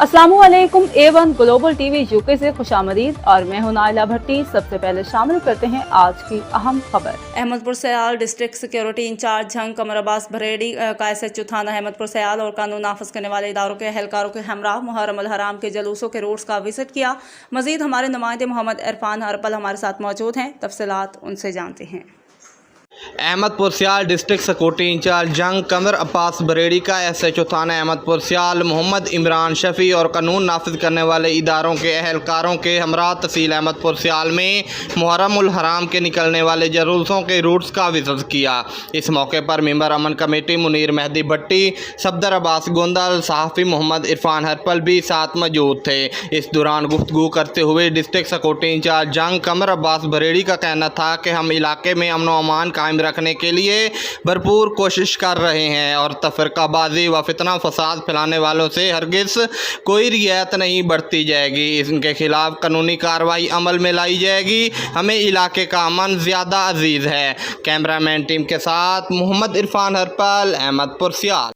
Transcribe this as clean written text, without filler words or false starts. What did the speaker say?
अस्सलामुअलैकुम A1 global TV UK से खुशामदीद और मैं हूं नाइला भट्टी। सबसे पहले शामिल करते हैं आज की अहम खबर। Ahmedpur Sial district security incharge Jang Qamar Abbas बरेड़ी का SHO थाना अहमदपुर सयाल और कानून नाफिज करने वाले इदारों के एहलकारों के हमरा मुहर्रम अल हराम के जलूसों के रूट्स का विजिट किया। मजीद हमारे नुमाइंदे मोहम्मद इरफान हर पल हमारे साथ मौजूद हैं, तफसीलात उनसे जानते हैं। अहमदपुर सियाल district security incharge Jang Qamar Abbas बरेड़ी का SHO थाना अहमदपुर सियाल मोहम्मद इमरान शफी और कानून नाफिज करने वाले इदारों के एहलकारों के हमरा तहसील अहमदपुर सियाल में मुहर्रम उल हराम के निकलने वाले जलूसों के रूट्स का विजिट किया। इस मौके पर मेंबर अमन कमेटी मुनीर मेहदी भट्टी, सफदर अब्बास गोंदल, सहाफ़ी मोहम्मद इरफान हरपल भी साथ मौजूद थे। इस दौरान गुफ्तगू करते हुए district security incharge Jang Qamar Abbas बरेड़ी का कहना था कि हम इलाके में अमन व अमान कायम रखने के लिए भरपूर कोशिश कर रहे हैं और तफरकाबाजी व फितना फसाद फैलाने वालों से हरगिज़ कोई रियायत नहीं बरती जाएगी। इनके खिलाफ कानूनी कार्रवाई अमल में लाई जाएगी। हमें इलाके का अमन ज़्यादा अजीज़ है। कैमरामैन टीम के साथ मोहम्मद इरफान हरपल, अहमदपुर सियाल।